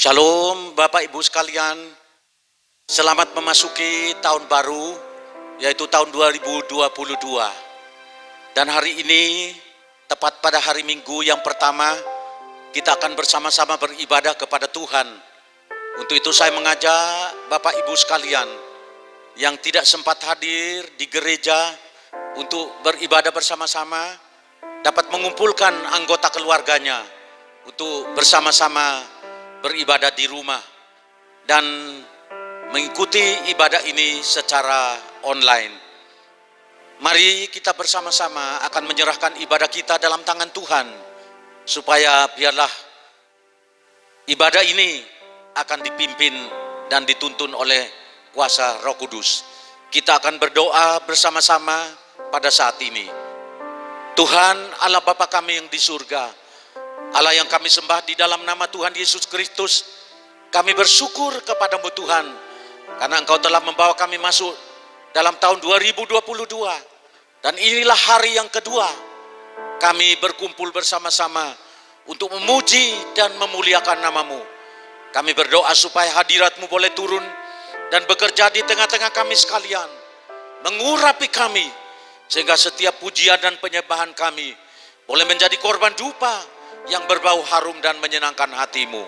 Shalom Bapak Ibu sekalian, selamat memasuki tahun baru, yaitu tahun 2022. Dan hari ini, tepat pada hari Minggu yang pertama, kita akan bersama-sama beribadah kepada Tuhan. Untuk itu saya mengajak Bapak Ibu sekalian yang tidak sempat hadir di gereja untuk beribadah bersama-sama, dapat mengumpulkan anggota keluarganya untuk bersama-sama beribadah di rumah dan mengikuti ibadah ini secara online. Mari kita bersama-sama akan menyerahkan ibadah kita dalam tangan Tuhan, supaya biarlah ibadah ini akan dipimpin dan dituntun oleh kuasa Roh Kudus. Kita akan berdoa bersama-sama pada saat ini. Tuhan Allah Bapa kami yang di surga, Allah yang kami sembah di dalam nama Tuhan Yesus Kristus, kami bersyukur kepadamu Tuhan, karena Engkau telah membawa kami masuk dalam tahun 2022, dan inilah hari yang kedua kami berkumpul bersama-sama untuk memuji dan memuliakan namamu. Kami berdoa supaya hadiratmu boleh turun dan bekerja di tengah-tengah kami sekalian, mengurapi kami, sehingga setiap pujian dan penyembahan kami boleh menjadi korban dupa yang berbau harum dan menyenangkan hatimu.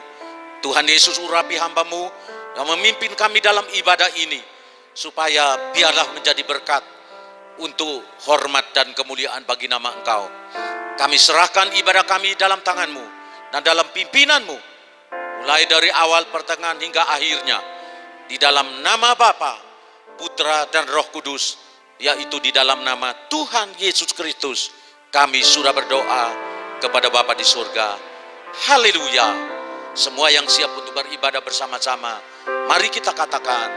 Tuhan Yesus, urapi hamba-Mu yang memimpin kami dalam ibadah ini, supaya biarlah menjadi berkat untuk hormat dan kemuliaan bagi nama Engkau. Kami serahkan ibadah kami dalam tangan-Mu dan dalam pimpinan-Mu, mulai dari awal, pertengahan hingga akhirnya, di dalam nama Bapa, Putra dan Roh Kudus, yaitu di dalam nama Tuhan Yesus Kristus, kami sudah berdoa kepada Bapa di surga. Haleluya. Semua yang siap untuk beribadah bersama-sama, mari kita katakan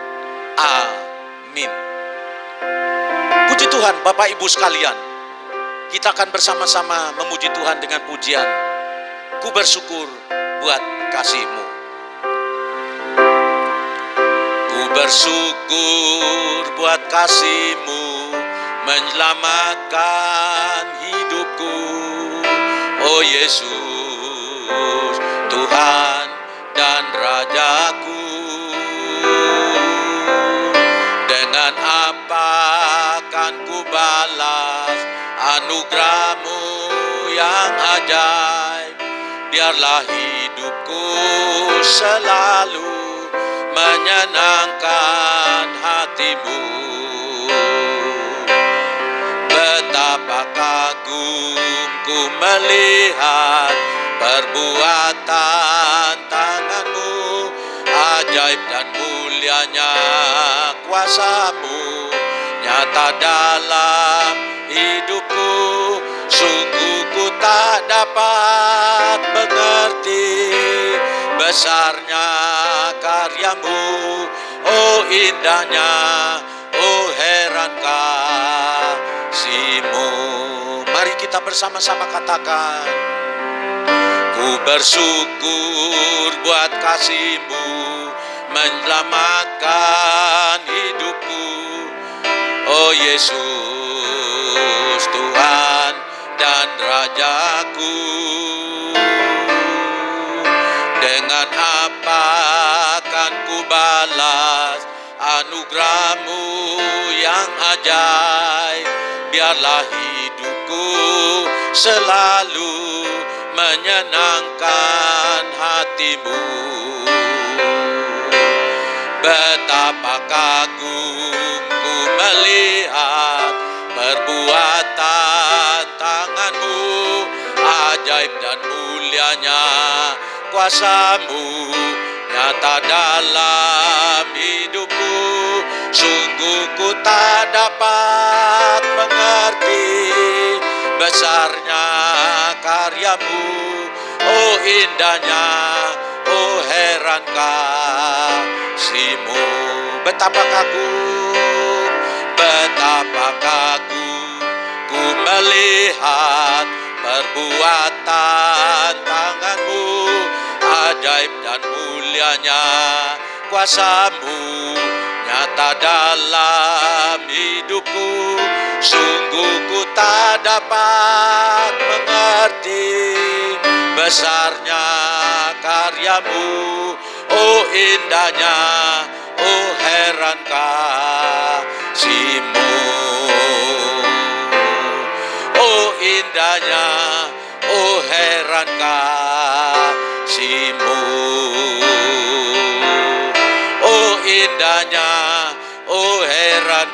amin. Puji Tuhan Bapak Ibu sekalian, kita akan bersama-sama memuji Tuhan dengan pujian Ku bersyukur buat kasih-Mu. Ku bersyukur buat kasih-Mu menyelamatkan hidupku. Oh Yesus, Tuhan dan Rajaku, dengan apa akan ku balas anugerah-Mu yang ajaib? Biarlah hidupku selalu menyenangkan hati-Mu. Betapa kagumku melihat perbuatan tangan-Mu, ajaib dan mulianya kuasa-Mu nyata dalam hidupku. Sungguh ku tak dapat mengerti besarnya karya-Mu, oh indahnya, oh heran kasih-Mu. Mari kita bersama-sama katakan, ku bersyukur buat kasih-Mu menyelamatkan hidupku. Oh Yesus, Tuhan dan Rajaku, dengan apa akan ku balas anugerah-Mu yang ajaib? Biarlah hidupku selalu menyenangkan hati-Mu. Betapa kagumku melihat perbuatan tangan-Mu, ajaib dan mulianya kuasa-Mu nyata dalam hidupku. Sungguh ku tak dapat mengerti besarnya karya-Mu, oh indahnya, oh heran kasih-Mu. Betapa kagum ku melihat perbuatan tangan-Mu, ajaib dan mulianya kuasa-Mu nyata dalam hidupku. Sungguh ku tak dapat mengerti besarnya karya-Mu, Oh indahnya, oh heran kasih-Mu. Oh indahnya, oh heran kasih-Mu. Oh indahnya, oh heran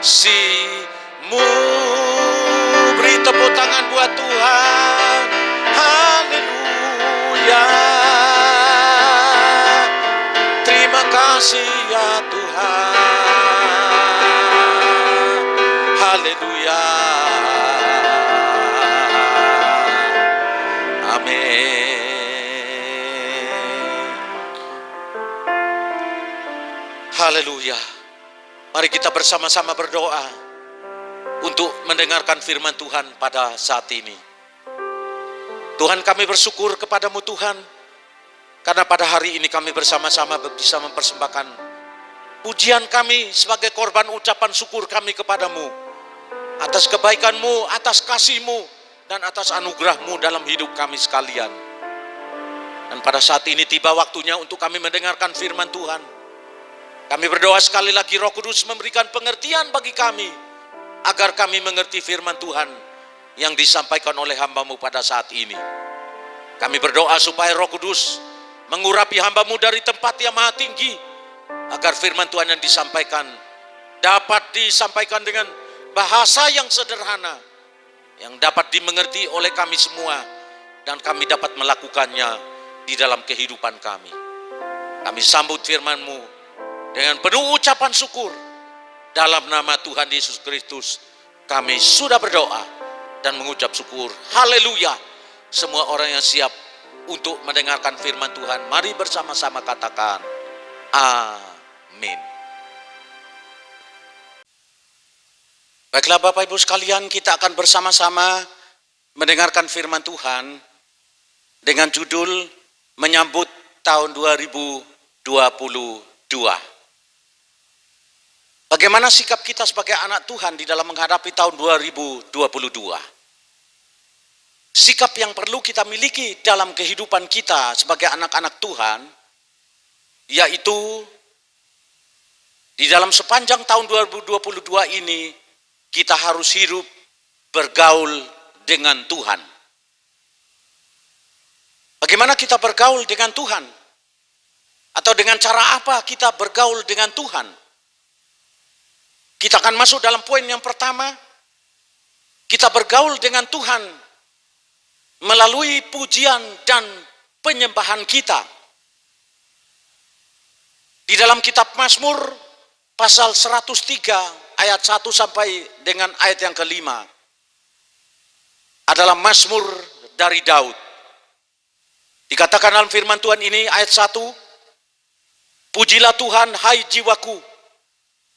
kasih-Mu. Beri tepuk tangan buat Tuhan. Haleluya. Terima kasih ya Tuhan. Haleluya. Amin. Haleluya. Mari kita bersama-sama berdoa untuk mendengarkan firman Tuhan pada saat ini. Tuhan, kami bersyukur kepadamu Tuhan, karena pada hari ini kami bersama-sama bisa mempersembahkan pujian kami sebagai korban ucapan syukur kami kepadamu atas kebaikan-Mu, atas kasih-Mu, dan atas anugerah-Mu dalam hidup kami sekalian. Dan pada saat ini tiba waktunya untuk kami mendengarkan firman Tuhan. Kami berdoa sekali lagi Roh Kudus memberikan pengertian bagi kami, agar kami mengerti firman Tuhan yang disampaikan oleh hamba-Mu pada saat ini. Kami berdoa supaya Roh Kudus mengurapi hamba-Mu dari tempat yang maha tinggi, agar firman Tuhan yang disampaikan dapat disampaikan dengan bahasa yang sederhana, yang dapat dimengerti oleh kami semua, dan kami dapat melakukannya di dalam kehidupan kami. Kami sambut firman-Mu dengan penuh ucapan syukur. Dalam nama Tuhan Yesus Kristus kami sudah berdoa dan mengucap syukur. Haleluya. Semua orang yang siap untuk mendengarkan firman Tuhan, mari bersama-sama katakan amin. Baiklah Bapak Ibu sekalian, kita akan bersama-sama mendengarkan firman Tuhan dengan judul menyambut tahun 2022. Bagaimana sikap kita sebagai anak Tuhan di dalam menghadapi tahun 2022? Sikap yang perlu kita miliki dalam kehidupan kita sebagai anak-anak Tuhan, yaitu di dalam sepanjang tahun 2022 ini, kita harus hidup bergaul dengan Tuhan. Bagaimana kita bergaul dengan Tuhan? Atau dengan cara apa kita bergaul dengan Tuhan? Kita akan masuk dalam poin yang pertama. Kita bergaul dengan Tuhan melalui pujian dan penyembahan kita. Di dalam kitab Mazmur pasal 103 ayat 1 sampai dengan ayat yang kelima adalah Mazmur dari Daud. Dikatakan dalam firman Tuhan ini ayat 1, pujilah Tuhan hai jiwaku,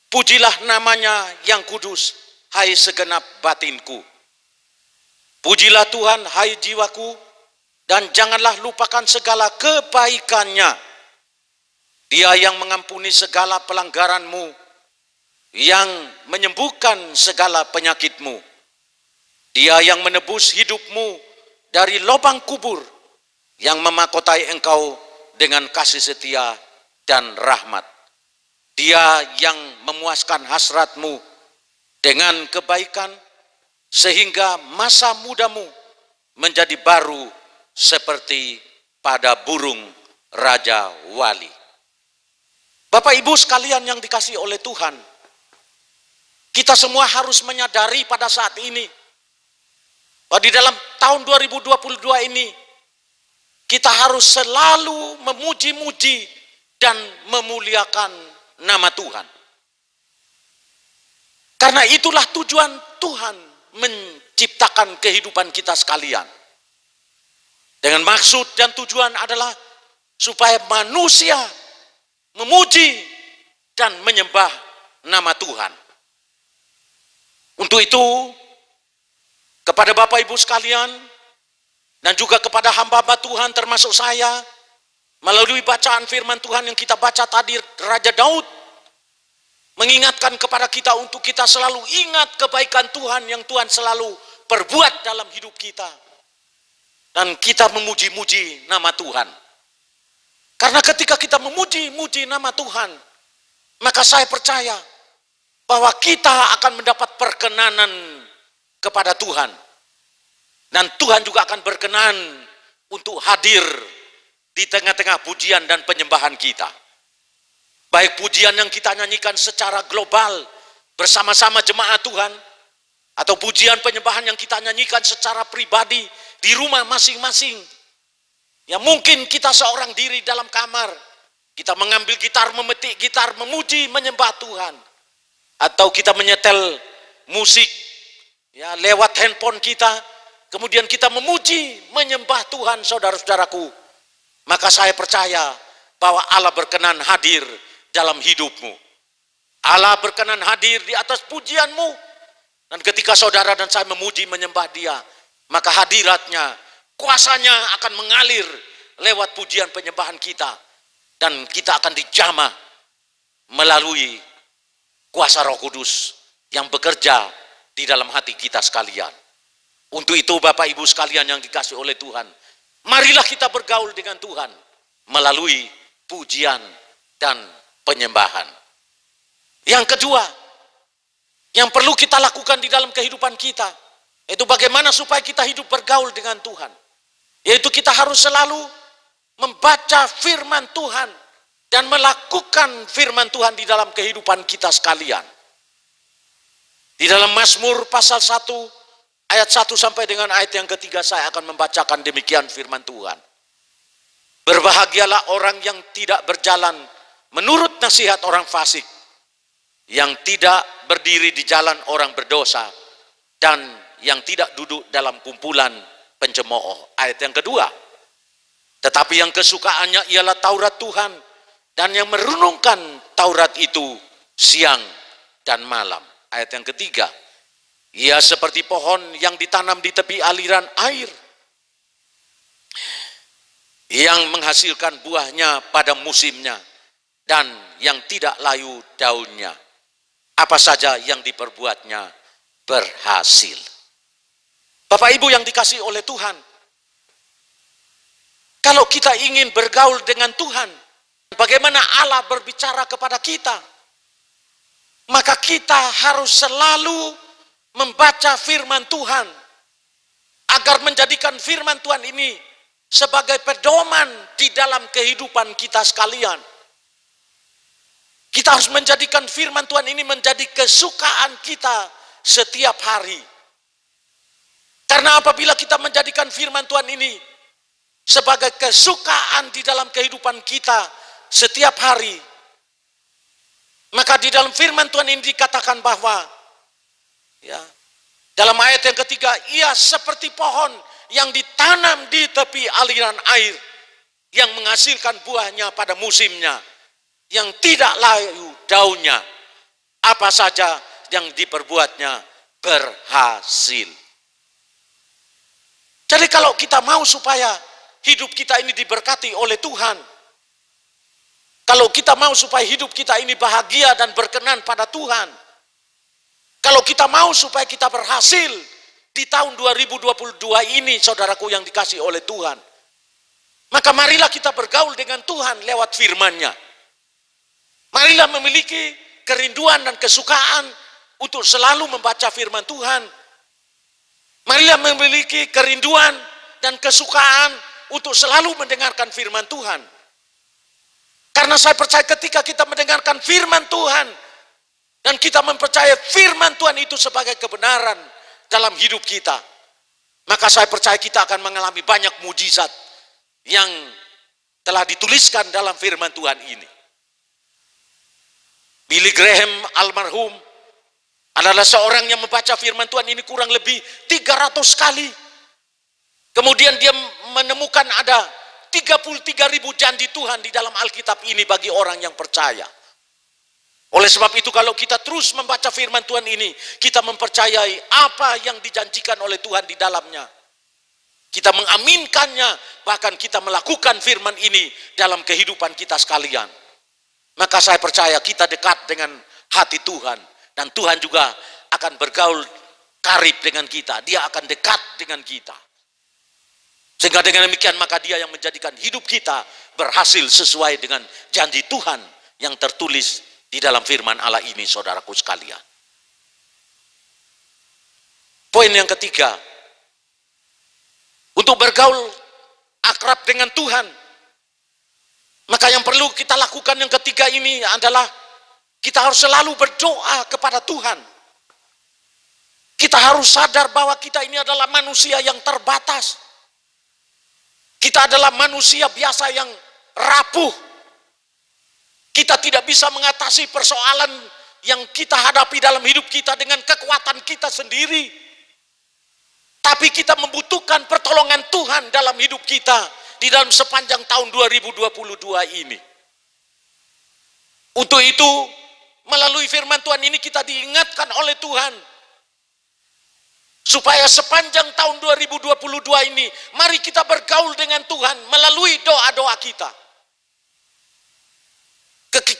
pujilah namanya yang kudus, hai segenap batinku. Pujilah Tuhan, hai jiwaku, dan janganlah lupakan segala kebaikannya. Dia yang mengampuni segala pelanggaranmu, yang menyembuhkan segala penyakitmu. Dia yang menebus hidupmu dari lubang kubur, yang memahkotai engkau dengan kasih setia dan rahmat. Dia yang memuaskan hasratmu dengan kebaikan, sehingga masa mudamu menjadi baru seperti pada burung raja wali. Bapak Ibu sekalian yang dikasihi oleh Tuhan, kita semua harus menyadari pada saat ini, bahwa di dalam tahun 2022 ini, kita harus selalu memuji-muji dan memuliakan nama Tuhan. Karena itulah tujuan Tuhan menciptakan kehidupan kita sekalian. Dengan maksud dan tujuan adalah supaya manusia memuji dan menyembah nama Tuhan. Untuk itu, kepada Bapak Ibu sekalian, dan juga kepada hamba-hamba Tuhan termasuk saya, melalui bacaan firman Tuhan yang kita baca tadi, Raja Daud mengingatkan kepada kita untuk kita selalu ingat kebaikan Tuhan yang Tuhan selalu perbuat dalam hidup kita. dan kita memuji-muji nama Tuhan. Karena ketika kita memuji-muji nama Tuhan, maka saya percaya bahwa kita akan mendapat perkenanan kepada Tuhan. Dan Tuhan juga akan berkenan untuk hadir di tengah-tengah pujian dan penyembahan kita. Baik pujian yang kita nyanyikan secara global bersama-sama jemaat Tuhan, atau pujian penyembahan yang kita nyanyikan secara pribadi di rumah masing-masing. Ya mungkin kita seorang diri dalam kamar, kita mengambil gitar, memetik gitar, memuji, menyembah Tuhan. Atau kita menyetel musik ya lewat handphone kita, kemudian kita memuji, menyembah Tuhan, saudara-saudaraku. Maka saya percaya bahwa Allah berkenan hadir dalam hidupmu. Allah berkenan hadir di atas pujianmu. Dan ketika saudara dan saya memuji, menyembah Dia, maka hadiratnya, kuasanya akan mengalir lewat pujian penyembahan kita. Dan kita akan dijamah melalui kuasa Roh Kudus yang bekerja di dalam hati kita sekalian. Untuk itu Bapak Ibu sekalian yang dikasihi oleh Tuhan, marilah kita bergaul dengan Tuhan melalui pujian dan penyembahan. Yang kedua, yang perlu kita lakukan di dalam kehidupan kita, yaitu bagaimana supaya kita hidup bergaul dengan Tuhan. Yaitu kita harus selalu membaca firman Tuhan dan melakukan firman Tuhan di dalam kehidupan kita sekalian. Di dalam Mazmur pasal 1 ayat 1 sampai dengan ayat yang ketiga saya akan membacakan demikian firman Tuhan. Berbahagialah orang yang tidak berjalan menurut nasihat orang fasik, yang tidak berdiri di jalan orang berdosa, dan yang tidak duduk dalam kumpulan pencemooh. Ayat yang kedua, tetapi yang kesukaannya ialah Taurat Tuhan, dan yang merenungkan Taurat itu siang dan malam. Ayat yang ketiga, ia seperti pohon yang ditanam di tepi aliran air, yang menghasilkan buahnya pada musimnya, dan yang tidak layu daunnya. Apa saja yang diperbuatnya berhasil. Bapak Ibu yang dikasihi oleh Tuhan, kalau kita ingin bergaul dengan Tuhan, bagaimana Allah berbicara kepada kita, maka kita harus selalu membaca firman Tuhan, agar menjadikan firman Tuhan ini sebagai pedoman di dalam kehidupan kita sekalian. Kita harus menjadikan firman Tuhan ini menjadi kesukaan kita setiap hari. Karena apabila kita menjadikan firman Tuhan ini sebagai kesukaan di dalam kehidupan kita setiap hari, maka di dalam firman Tuhan ini dikatakan bahwa ya, dalam ayat yang ketiga, ia seperti pohon yang ditanam di tepi aliran air, yang menghasilkan buahnya pada musimnya, yang tidak layu daunnya, apa saja yang diperbuatnya berhasil. Jadi kalau kita mau supaya hidup kita ini diberkati oleh Tuhan, kalau kita mau supaya hidup kita ini bahagia dan berkenan pada Tuhan, kalau kita mau supaya kita berhasil di tahun 2022 ini, saudaraku yang dikasihi oleh Tuhan, maka marilah kita bergaul dengan Tuhan lewat firman-Nya. Marilah memiliki kerinduan dan kesukaan untuk selalu membaca firman Tuhan. Marilah memiliki kerinduan dan kesukaan untuk selalu mendengarkan firman Tuhan. Karena saya percaya ketika kita mendengarkan firman Tuhan, dan kita mempercayai firman Tuhan itu sebagai kebenaran dalam hidup kita, maka saya percaya kita akan mengalami banyak mujizat yang telah dituliskan dalam firman Tuhan ini. Billy Graham almarhum adalah seorang yang membaca firman Tuhan ini kurang lebih 300 kali. Kemudian dia menemukan ada 33.000 janji Tuhan di dalam Alkitab ini bagi orang yang percaya. Oleh sebab itu kalau kita terus membaca firman Tuhan ini, kita mempercayai apa yang dijanjikan oleh Tuhan di dalamnya. Kita mengaminkannya, bahkan kita melakukan firman ini dalam kehidupan kita sekalian. Maka saya percaya kita dekat dengan hati Tuhan, dan Tuhan juga akan bergaul karib dengan kita. Dia akan dekat dengan kita. Sehingga dengan demikian maka dia yang menjadikan hidup kita berhasil sesuai dengan janji Tuhan yang tertulis di dalam firman Allah ini, saudaraku sekalian. Poin yang ketiga, untuk bergaul akrab dengan Tuhan, maka yang perlu kita lakukan yang ketiga ini adalah kita harus selalu berdoa kepada Tuhan. Kita harus sadar bahwa kita ini adalah manusia yang terbatas. Kita adalah manusia biasa yang rapuh. Kita tidak bisa mengatasi persoalan yang kita hadapi dalam hidup kita dengan kekuatan kita sendiri. Tapi kita membutuhkan pertolongan Tuhan dalam hidup kita di dalam sepanjang tahun 2022 ini. Untuk itu, melalui firman Tuhan ini kita diingatkan oleh Tuhan supaya sepanjang tahun 2022 ini mari kita bergaul dengan Tuhan melalui doa-doa kita.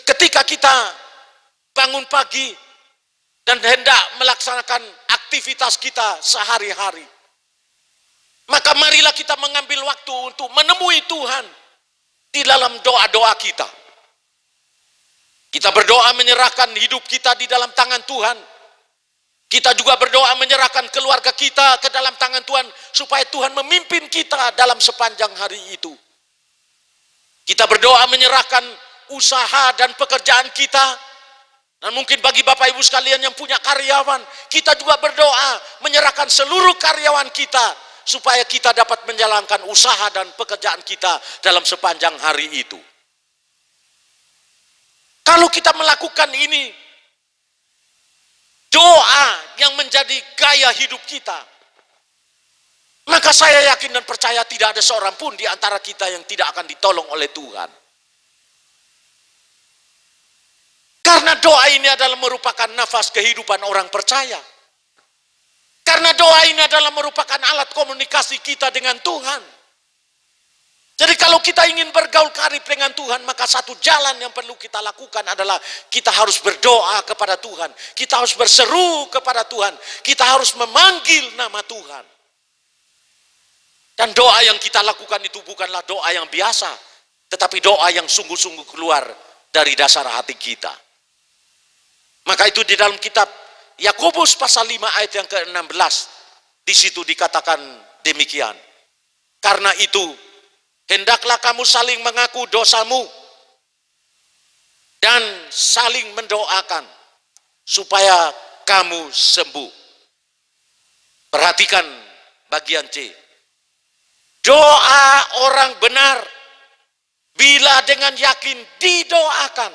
Ketika kita bangun pagi dan hendak melaksanakan aktivitas kita sehari-hari, maka marilah kita mengambil waktu untuk menemui Tuhan di dalam doa-doa kita. Kita berdoa menyerahkan hidup kita di dalam tangan Tuhan. Kita juga berdoa menyerahkan keluarga kita ke dalam tangan Tuhan supaya Tuhan memimpin kita dalam sepanjang hari itu. Kita berdoa menyerahkan usaha dan pekerjaan kita. Dan mungkin bagi Bapak Ibu sekalian yang punya karyawan, kita juga berdoa menyerahkan seluruh karyawan kita supaya kita dapat menjalankan usaha dan pekerjaan kita dalam sepanjang hari itu. Kalau kita melakukan ini, doa yang menjadi gaya hidup kita, maka saya yakin dan percaya tidak ada seorang pun di antara kita yang tidak akan ditolong oleh Tuhan. Karena doa ini adalah merupakan nafas kehidupan orang percaya. Karena doa ini adalah merupakan alat komunikasi kita dengan Tuhan. Jadi kalau kita ingin bergaul karib dengan Tuhan, maka satu jalan yang perlu kita lakukan adalah kita harus berdoa kepada Tuhan. Kita harus berseru kepada Tuhan. Kita harus memanggil nama Tuhan. Dan doa yang kita lakukan itu bukanlah doa yang biasa, tetapi doa yang sungguh-sungguh keluar dari dasar hati kita. Maka itu di dalam kitab Yakobus pasal 5 ayat yang ke-16, di situ dikatakan demikian. Karena itu, hendaklah kamu saling mengaku dosamu dan saling mendoakan supaya kamu sembuh. Perhatikan bagian C. Doa orang benar bila dengan yakin didoakan,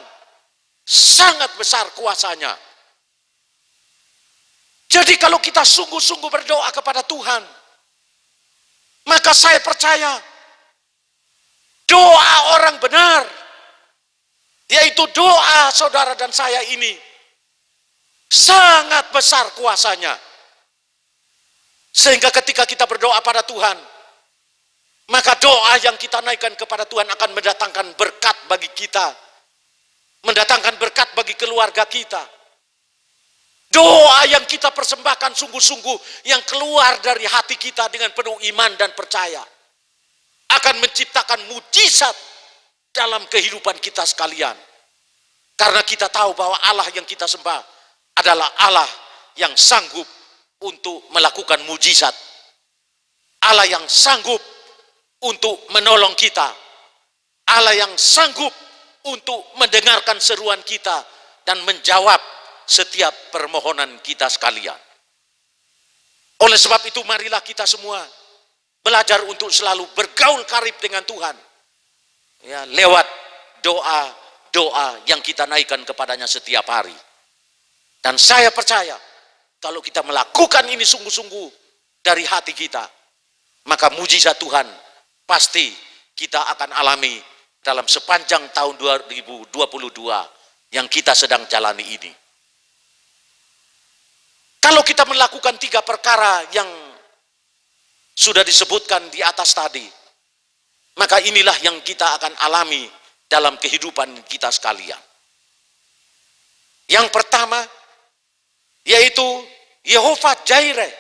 sangat besar kuasanya. Jadi kalau kita sungguh-sungguh berdoa kepada Tuhan, maka saya percaya doa orang benar, yaitu doa saudara dan saya ini, sangat besar kuasanya. Sehingga ketika kita berdoa pada Tuhan, maka doa yang kita naikkan kepada Tuhan akan mendatangkan berkat bagi kita, mendatangkan berkat bagi keluarga kita. Doa yang kita persembahkan sungguh-sungguh, yang keluar dari hati kita dengan penuh iman dan percaya, akan menciptakan mujizat dalam kehidupan kita sekalian. Karena kita tahu bahwa Allah yang kita sembah adalah Allah yang sanggup untuk melakukan mujizat. Allah yang sanggup untuk menolong kita. Allah yang sanggup untuk mendengarkan seruan kita dan menjawab setiap permohonan kita sekalian. Oleh sebab itu marilah kita semua belajar untuk selalu bergaul karib dengan Tuhan, ya, lewat doa-doa yang kita naikkan kepadanya setiap hari. Dan saya percaya kalau kita melakukan ini sungguh-sungguh dari hati kita, maka mujizat Tuhan pasti kita akan alami dalam sepanjang tahun 2022 yang kita sedang jalani ini. Kalau kita melakukan 3 perkara yang sudah disebutkan di atas tadi, maka inilah yang kita akan alami dalam kehidupan kita sekalian. Yang pertama, yaitu Yehova Jireh.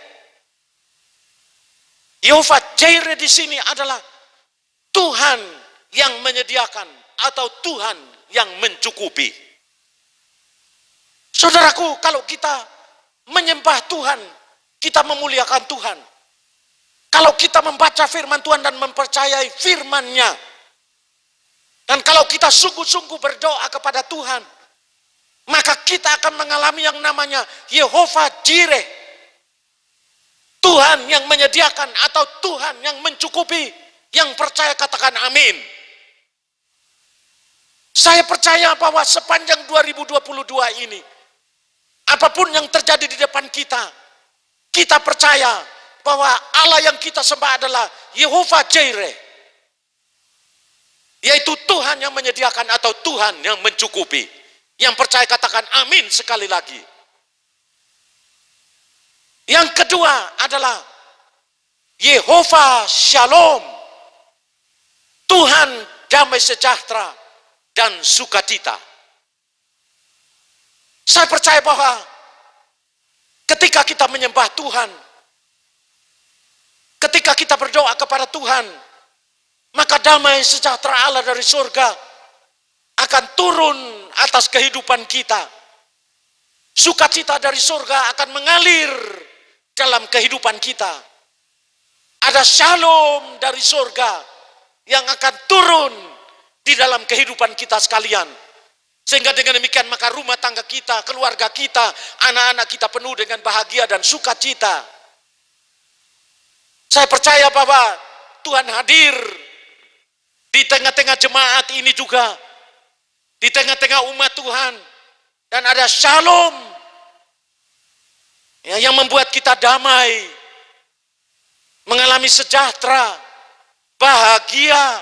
Yehova Jireh di sini adalah Tuhan yang menyediakan atau Tuhan yang mencukupi. Saudaraku, kalau kita menyembah Tuhan, kita memuliakan Tuhan. Kalau kita membaca firman Tuhan dan mempercayai firman-Nya, dan kalau kita sungguh-sungguh berdoa kepada Tuhan, maka kita akan mengalami yang namanya Yehova Jireh. Tuhan yang menyediakan atau Tuhan yang mencukupi. Yang percaya katakan amin. Saya percaya bahwa sepanjang 2022 ini, apapun yang terjadi di depan kita, kita percaya bahwa Allah yang kita sembah adalah Yehova Jireh, yaitu Tuhan yang menyediakan atau Tuhan yang mencukupi. Yang percaya katakan amin sekali lagi. Yang kedua adalah Yehova Shalom, Tuhan damai sejahtera dan sukacita. Saya percaya bahwa ketika kita menyembah Tuhan, ketika kita berdoa kepada Tuhan, maka damai sejahtera Allah dari surga akan turun atas kehidupan kita. Sukacita dari surga akan mengalir dalam kehidupan kita. Ada shalom dari surga yang akan turun di dalam kehidupan kita sekalian. Sehingga dengan demikian maka rumah tangga kita, keluarga kita, anak-anak kita penuh dengan bahagia dan sukacita. Saya percaya bahwa Tuhan hadir di tengah-tengah jemaat ini juga, di tengah-tengah umat Tuhan, dan ada shalom yang membuat kita damai, mengalami sejahtera, bahagia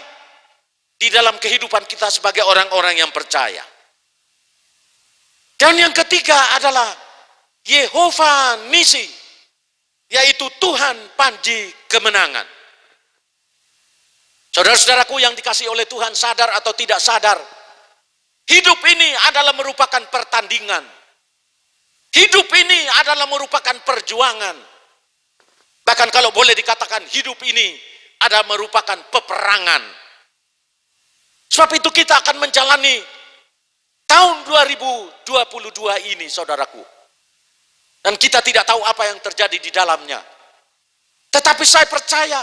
di dalam kehidupan kita sebagai orang-orang yang percaya. Dan yang ketiga adalah Yehova Nisi, yaitu Tuhan panji kemenangan. Saudara-saudaraku yang dikasihi oleh Tuhan, sadar atau tidak sadar, hidup ini adalah merupakan pertandingan. Hidup ini adalah merupakan perjuangan. Bahkan kalau boleh dikatakan hidup ini adalah merupakan peperangan. Sebab itu kita akan menjalani tahun 2022 ini, saudaraku. Dan kita tidak tahu apa yang terjadi di dalamnya. Tetapi saya percaya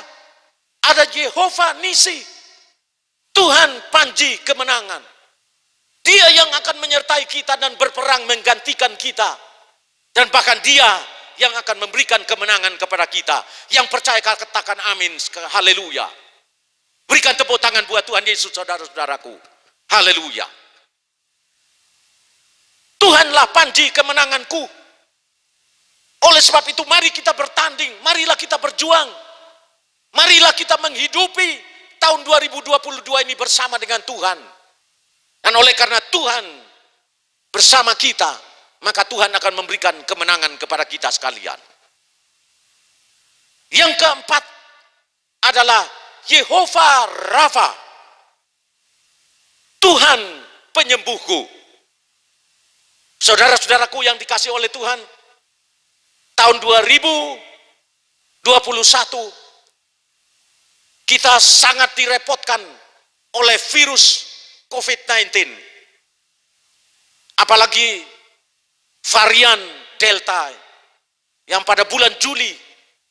ada Yehova Nisi, Tuhan panji kemenangan. Dia yang akan menyertai kita dan berperang menggantikan kita. Dan bahkan dia yang akan memberikan kemenangan kepada kita. Yang percaya katakan amin, haleluya. Berikan tepuk tangan buat Tuhan Yesus, saudara-saudaraku. Haleluya. Tuhanlah panji kemenanganku. Oleh sebab itu mari kita bertanding, marilah kita berjuang. Marilah kita menghidupi tahun 2022 ini bersama dengan Tuhan. Dan oleh karena Tuhan bersama kita, maka Tuhan akan memberikan kemenangan kepada kita sekalian. Yang keempat adalah Yehova Rafa, Tuhan penyembuhku. Saudara-saudaraku yang dikasihi oleh Tuhan, tahun 2021 kita sangat direpotkan oleh virus COVID-19. Apalagi varian Delta yang pada bulan Juli,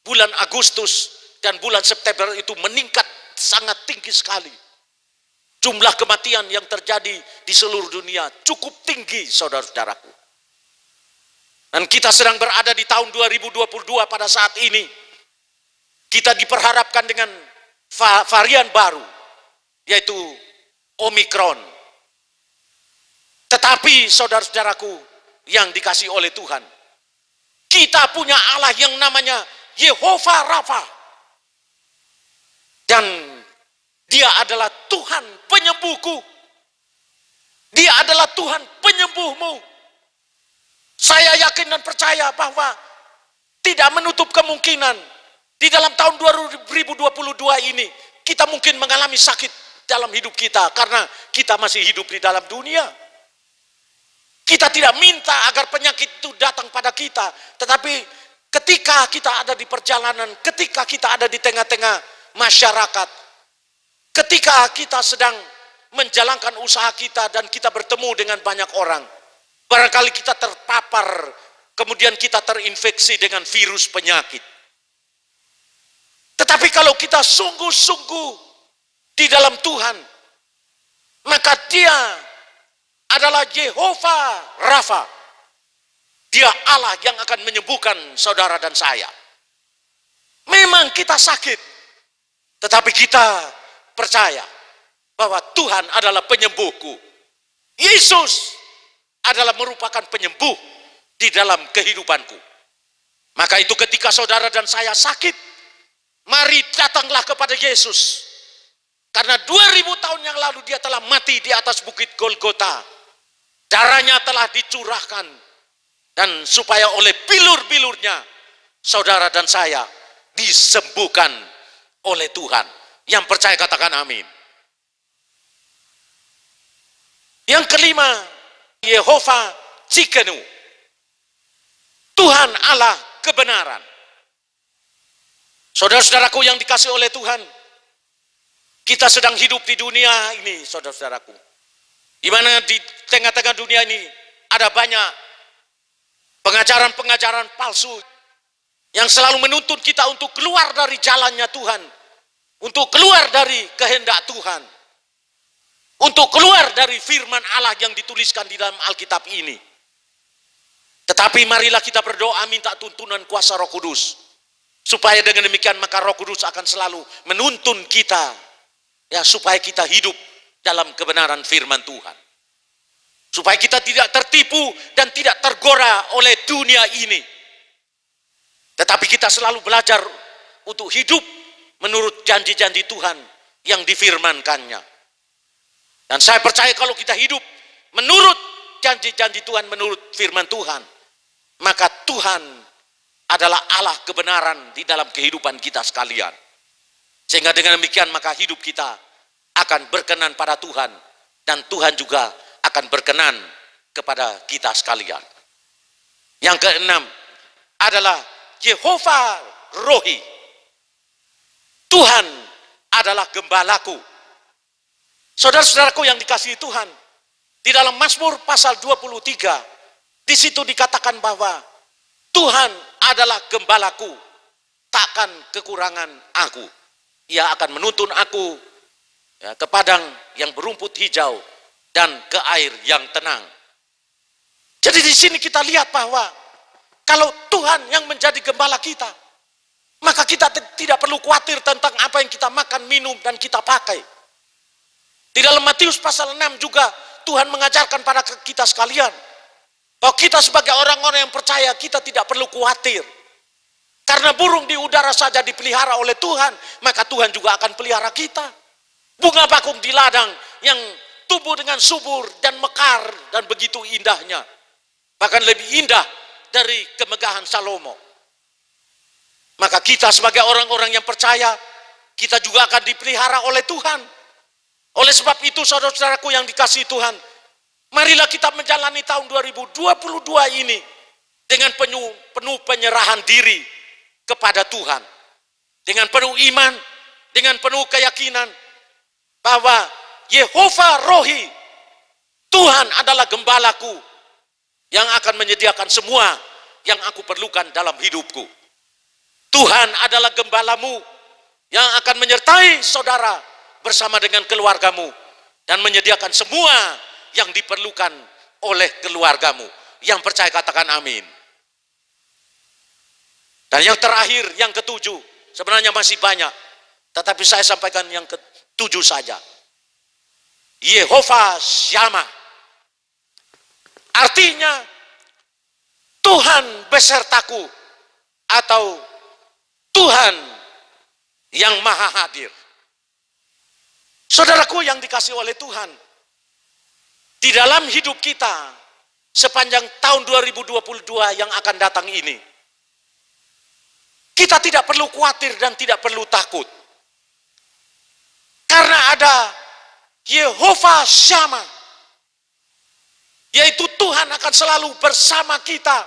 bulan Agustus, dan bulan September itu meningkat sangat tinggi sekali. Jumlah kematian yang terjadi di seluruh dunia cukup tinggi, saudara-saudaraku. Dan kita sedang berada di tahun 2022 pada saat ini. Kita diperharapkan dengan varian baru, yaitu Omikron. Tetapi saudara-saudaraku yang dikasihi oleh Tuhan, kita punya Allah yang namanya Yehova Rafa. Dan dia adalah Tuhan penyembuhku. Dia adalah Tuhan penyembuhmu. Saya yakin dan percaya bahwa tidak menutup kemungkinan di dalam tahun 2022 ini kita mungkin mengalami sakit dalam hidup kita karena kita masih hidup di dalam dunia. Kita tidak minta agar penyakit itu datang pada kita, tetapi ketika kita ada di perjalanan, ketika kita ada di tengah-tengah masyarakat, ketika kita sedang menjalankan usaha kita dan kita bertemu dengan banyak orang, barangkali kita terpapar, kemudian kita terinfeksi dengan virus penyakit. Tetapi kalau kita sungguh-sungguh di dalam Tuhan, maka Dia adalah Yehova Rafa. Dia Allah yang akan menyembuhkan saudara dan saya. Memang kita sakit, tetapi kita percaya bahwa Tuhan adalah penyembuhku. Yesus adalah merupakan penyembuh di dalam kehidupanku. Maka itu ketika saudara dan saya sakit, mari datanglah kepada Yesus. Karena 2000 tahun yang lalu Dia telah mati di atas bukit Golgota. Darahnya telah dicurahkan. Dan supaya oleh bilur-bilurnya, saudara dan saya disembuhkan oleh Tuhan. Yang percaya katakan amin. Yang kelima, Yehova Tsidkenu. Tuhan Allah kebenaran. Saudara-saudaraku yang dikasihi oleh Tuhan, kita sedang hidup di dunia ini, saudara-saudaraku, di mana di tengah-tengah dunia ini ada banyak pengajaran-pengajaran palsu yang selalu menuntun kita untuk keluar dari jalannya Tuhan, untuk keluar dari kehendak Tuhan, untuk keluar dari firman Allah yang dituliskan di dalam Alkitab ini. Tetapi marilah kita berdoa minta tuntunan kuasa Roh Kudus, supaya dengan demikian maka Roh Kudus akan selalu menuntun kita, ya, supaya kita hidup dalam kebenaran firman Tuhan. Supaya kita tidak tertipu dan tidak tergora oleh dunia ini. Tetapi kita selalu belajar untuk hidup menurut janji-janji Tuhan yang difirmankannya. Dan saya percaya kalau kita hidup menurut janji-janji Tuhan, menurut firman Tuhan, maka Tuhan adalah Allah kebenaran di dalam kehidupan kita sekalian. Sehingga dengan demikian maka hidup kita akan berkenan pada Tuhan, dan Tuhan juga akan berkenan kepada kita sekalian. Yang keenam adalah Yehova Rohi. Tuhan adalah gembalaku. Saudara-saudaraku yang dikasihi Tuhan, di dalam Mazmur pasal 23, di situ dikatakan bahwa Tuhan adalah gembalaku, takkan kekurangan aku. Ia akan menuntun aku, ya, ke padang yang berumput hijau dan ke air yang tenang. Jadi di sini kita lihat bahwa kalau Tuhan yang menjadi gembala kita, maka kita tidak perlu khawatir tentang apa yang kita makan, minum, dan kita pakai. Di dalam Matius pasal 6 juga Tuhan mengajarkan pada kita sekalian bahwa kita sebagai orang-orang yang percaya, kita tidak perlu khawatir. Karena burung di udara saja dipelihara oleh Tuhan, maka Tuhan juga akan pelihara kita. Bunga bakung di ladang yang tumbuh dengan subur dan mekar dan begitu indahnya. Bahkan lebih indah dari kemegahan Salomo. Maka kita sebagai orang-orang yang percaya, kita juga akan dipelihara oleh Tuhan. Oleh sebab itu saudara-saudaraku yang dikasihi Tuhan, marilah kita menjalani tahun 2022 ini dengan penuh penyerahan diri kepada Tuhan. Dengan penuh iman, dengan penuh keyakinan bahwa Yehova Rohi, Tuhan adalah gembalaku yang akan menyediakan semua yang aku perlukan dalam hidupku. Tuhan adalah gembalamu yang akan menyertai saudara bersama dengan keluargamu dan menyediakan semua yang diperlukan oleh keluargamu. Yang percaya katakan amin. Dan yang terakhir, yang ketujuh, sebenarnya masih banyak, tetapi saya sampaikan yang ketujuh saja. Yehova Shammah. Artinya Tuhan besertaku, atau Tuhan yang maha hadir. Saudaraku yang dikasihi oleh Tuhan, di dalam hidup kita sepanjang tahun 2022 yang akan datang ini, kita tidak perlu khawatir dan tidak perlu takut. Karena ada Yehova Shammah, yaitu Tuhan akan selalu bersama kita.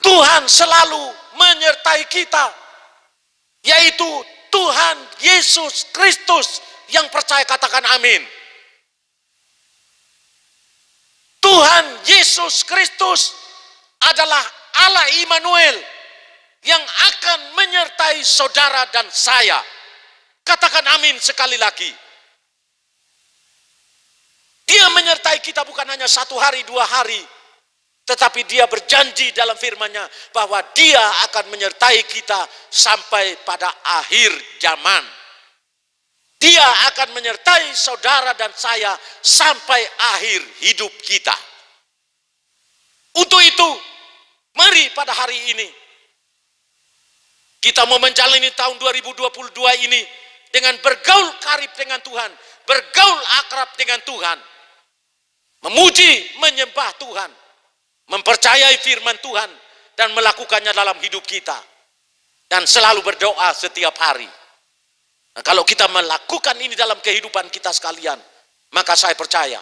Tuhan selalu menyertai kita, yaitu Tuhan Yesus Kristus. Yang percaya katakan amin. Tuhan Yesus Kristus adalah Allah Immanuel yang akan menyertai saudara dan saya. Katakan amin sekali lagi. Dia menyertai kita bukan hanya 1 hari, 2 hari, tetapi dia berjanji dalam firman-Nya bahwa dia akan menyertai kita sampai pada akhir zaman. Dia akan menyertai saudara dan saya sampai akhir hidup kita. Untuk itu, mari pada hari ini, kita mau menjalani tahun 2022 ini dengan bergaul karib dengan Tuhan, bergaul akrab dengan Tuhan, memuji, menyembah Tuhan, mempercayai firman Tuhan, dan melakukannya dalam hidup kita. Dan selalu berdoa setiap hari. Nah, kalau kita melakukan ini dalam kehidupan kita sekalian, maka saya percaya,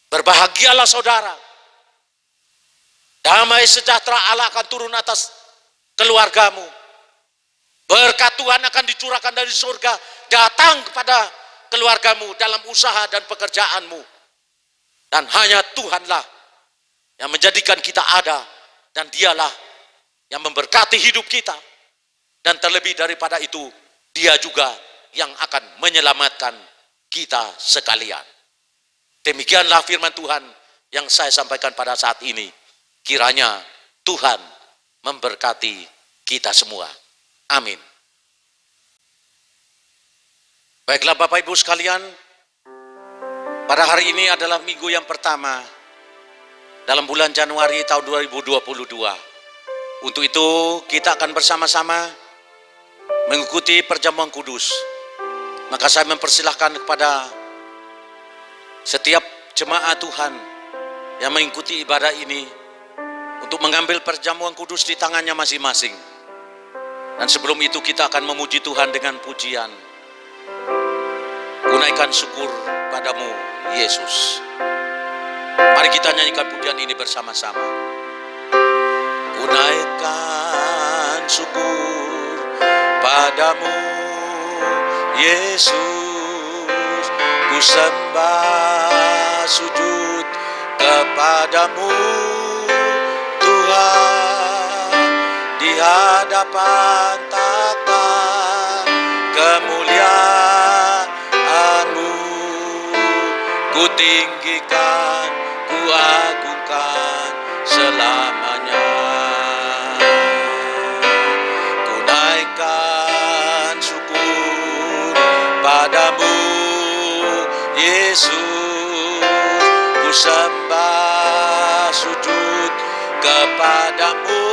berbahagialah saudara. Damai sejahtera Allah akan turun atas keluargamu. Berkat Tuhan akan dicurahkan dari surga, datang kepada keluargamu dalam usaha dan pekerjaanmu. Dan hanya Tuhanlah yang menjadikan kita ada, dan dialah yang memberkati hidup kita. Dan terlebih daripada itu, dia juga yang akan menyelamatkan kita sekalian. Demikianlah firman Tuhan yang saya sampaikan pada saat ini. Kiranya Tuhan memberkati kita semua. Amin. Baiklah Bapak Ibu sekalian, pada hari ini adalah minggu yang pertama dalam bulan Januari tahun 2022. Untuk itu kita akan bersama-sama mengikuti perjamuan kudus. Maka saya mempersilahkan kepada setiap jemaat Tuhan yang mengikuti ibadah ini untuk mengambil perjamuan kudus di tangannya masing-masing. Dan sebelum itu kita akan memuji Tuhan dengan pujian. Kunaikan syukur padamu Yesus. Mari kita nyanyikan pujian ini bersama-sama. Kunaikan syukur padamu Yesus, ku sembah sujud kepadamu Tuhan, di hadapan takhta kemuliaan-Mu, ku tinggikan, ku agungkan selamanya. Padamu Yesus, ku sembah sujud kepadamu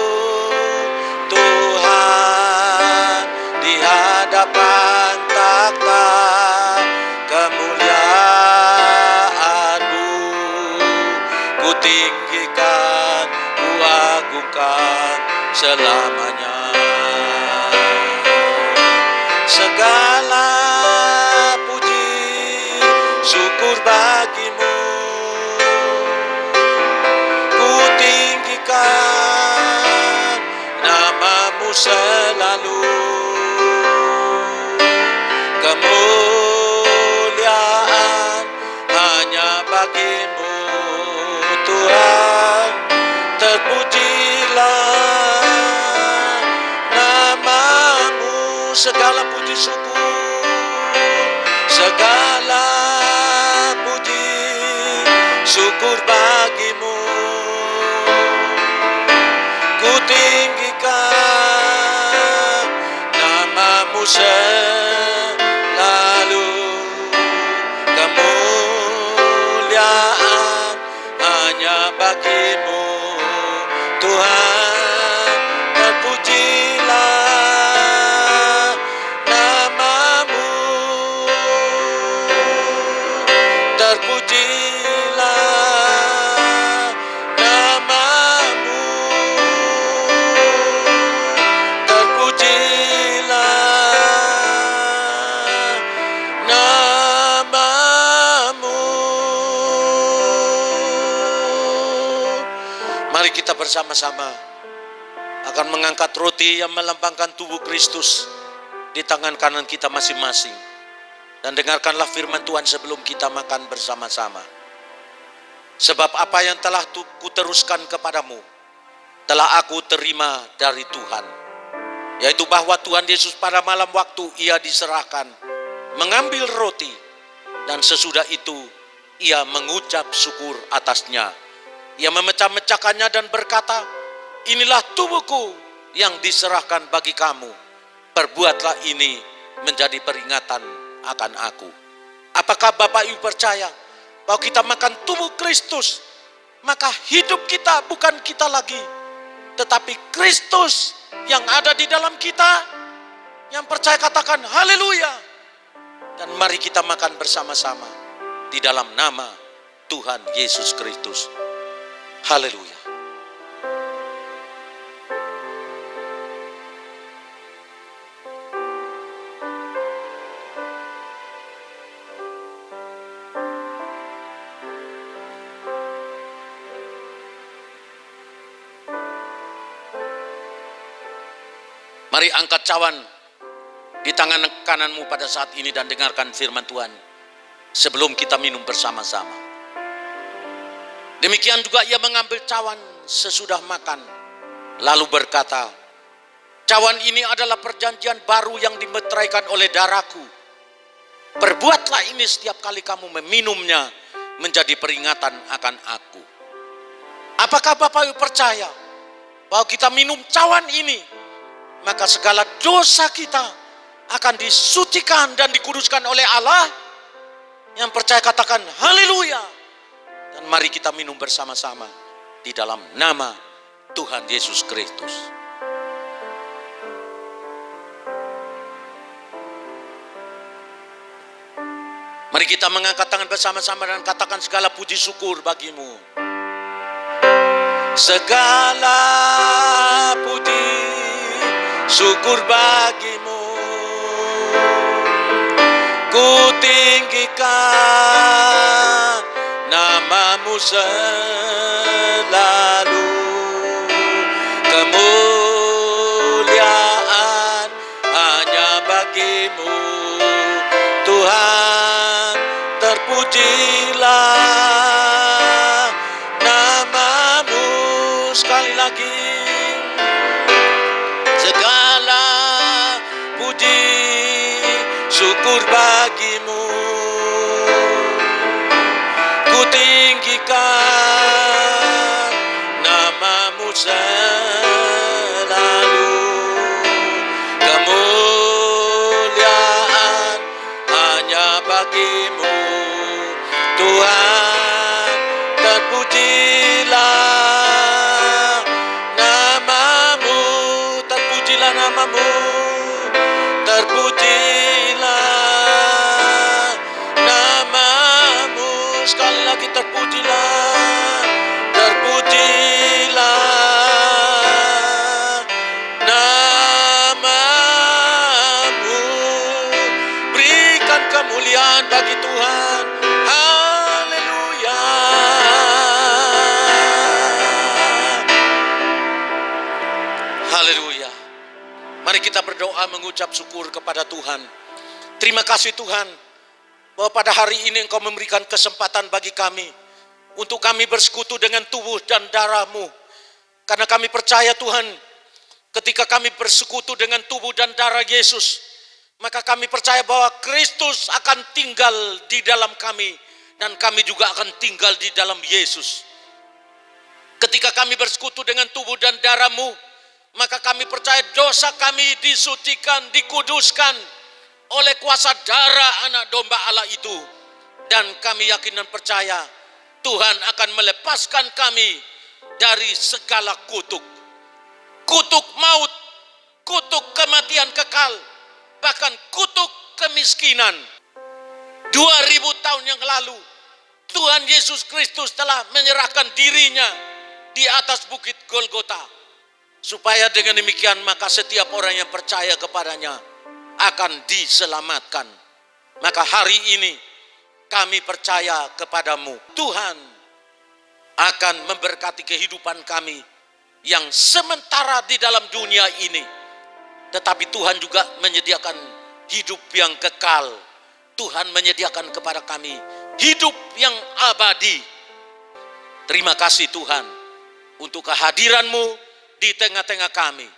Tuhan, di hadapan takhta kemuliaan-Mu, ku tinggikan, ku agungkan selamanya. Segala syukur bagimu, ku tinggikan nama-Mu selalu. Kemuliaan hanya bagi-Mu Tuhan, terpujilah nama-Mu. Segala puji syukur, segala syukur bagi-Mu, ku tinggikan nama-Mu selalu. Kemuliaan hanya bagi-Mu Tuhan, terpujilah nama-Mu, terpujilah nama-Mu, terpujilah nama-Mu. Mari kita bersama-sama akan mengangkat roti yang melambangkan tubuh Kristus di tangan kanan kita masing-masing. Dan dengarkanlah firman Tuhan sebelum kita makan bersama-sama. Sebab apa yang telah kuteruskan kepadamu, telah aku terima dari Tuhan. Yaitu bahwa Tuhan Yesus pada malam waktu ia diserahkan, mengambil roti, dan sesudah itu ia mengucap syukur atasnya. Ia memecah-mecahkannya dan berkata, inilah tubuhku yang diserahkan bagi kamu. Perbuatlah ini menjadi peringatan akan aku. Apakah Bapak Ibu percaya bahwa kita makan tubuh Kristus, maka hidup kita bukan kita lagi, tetapi Kristus yang ada di dalam kita? Yang percaya katakan haleluya. Dan mari kita makan bersama-sama di dalam nama Tuhan Yesus Kristus. Haleluya. Mari angkat cawan di tangan kananmu pada saat ini dan dengarkan firman Tuhan sebelum kita minum bersama-sama. Demikian juga ia mengambil cawan sesudah makan, lalu berkata, cawan ini adalah perjanjian baru yang dimeteraikan oleh darahku. Perbuatlah ini setiap kali kamu meminumnya menjadi peringatan akan aku. Apakah Bapak Ibu percaya bahwa kita minum cawan ini, maka segala dosa kita akan disucikan dan dikuduskan oleh Allah? Yang percaya katakan haleluya. Dan mari kita minum bersama-sama di dalam nama Tuhan Yesus Kristus. Mari kita mengangkat tangan bersama-sama dan katakan segala puji syukur bagimu. Segala puji syukur bagimu, ku tinggikan namamu selalu. Kemuliaan hanya bagimu Tuhan, terpujilah namamu. Sekali lagi, segala puji syukur bagimu, ku tinggikan namamu selalu. Kemuliaan hanya bagimu Tuhan, terpujilah namamu, terpujilah namamu, terpujilah namamu. Sekali lagi terpujilah, terpujilah namamu. Berikan kemuliaan bagi Tuhan. Haleluya. Haleluya. Mari kita berdoa mengucap syukur kepada Tuhan. Terima kasih Tuhan, bahwa pada hari ini Engkau memberikan kesempatan bagi kami untuk kami bersekutu dengan tubuh dan darah-Mu. Karena kami percaya Tuhan, ketika kami bersekutu dengan tubuh dan darah Yesus, maka kami percaya bahwa Kristus akan tinggal di dalam kami, dan kami juga akan tinggal di dalam Yesus. Ketika kami bersekutu dengan tubuh dan darah-Mu, maka kami percaya dosa kami disucikan, dikuduskan oleh kuasa darah anak domba Allah itu. Dan kami yakin dan percaya Tuhan akan melepaskan kami dari segala kutuk. Kutuk maut, kutuk kematian kekal, bahkan kutuk kemiskinan. 2000 tahun yang lalu Tuhan Yesus Kristus telah menyerahkan dirinya di atas bukit Golgota, supaya dengan demikian maka setiap orang yang percaya kepadanya akan diselamatkan. Maka hari ini kami percaya kepadamu. Tuhan akan memberkati kehidupan kami yang sementara di dalam dunia ini. Tetapi Tuhan juga menyediakan hidup yang kekal. Tuhan menyediakan kepada kami hidup yang abadi. Terima kasih Tuhan untuk kehadiran-Mu di tengah-tengah kami.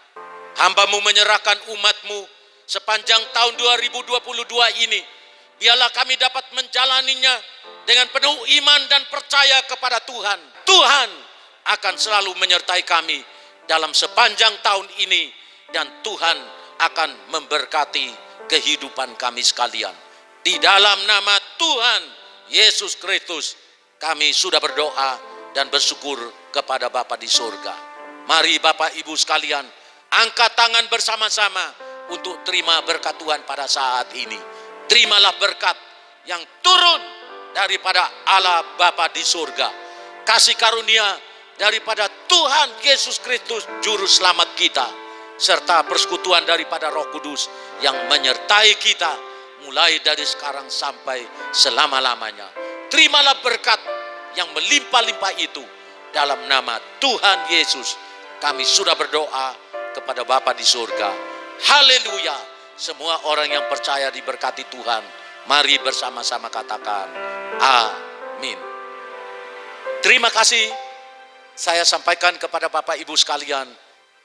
Hamba-Mu menyerahkan umat-Mu sepanjang tahun 2022 ini. Biarlah kami dapat menjalaninya dengan penuh iman dan percaya kepada Tuhan. Tuhan akan selalu menyertai kami dalam sepanjang tahun ini. Dan Tuhan akan memberkati kehidupan kami sekalian. Di dalam nama Tuhan Yesus Kristus kami sudah berdoa dan bersyukur kepada Bapa di surga. Mari Bapak Ibu sekalian, angkat tangan bersama-sama untuk terima berkat Tuhan pada saat ini. Terimalah berkat yang turun daripada Allah Bapa di surga. Kasih karunia daripada Tuhan Yesus Kristus Juru Selamat kita. Serta persekutuan daripada Roh Kudus yang menyertai kita mulai dari sekarang sampai selama-lamanya. Terimalah berkat yang melimpah-limpah itu dalam nama Tuhan Yesus. Kami sudah berdoa kepada Bapa di surga. Haleluya. Semua orang yang percaya diberkati Tuhan. Mari bersama-sama katakan amin. Terima kasih saya sampaikan kepada Bapak Ibu sekalian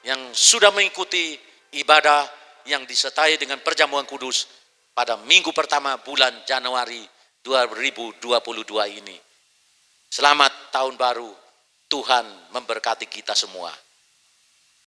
yang sudah mengikuti ibadah yang disertai dengan perjamuan kudus pada minggu pertama bulan Januari 2022 ini. Selamat tahun baru, Tuhan memberkati kita semua.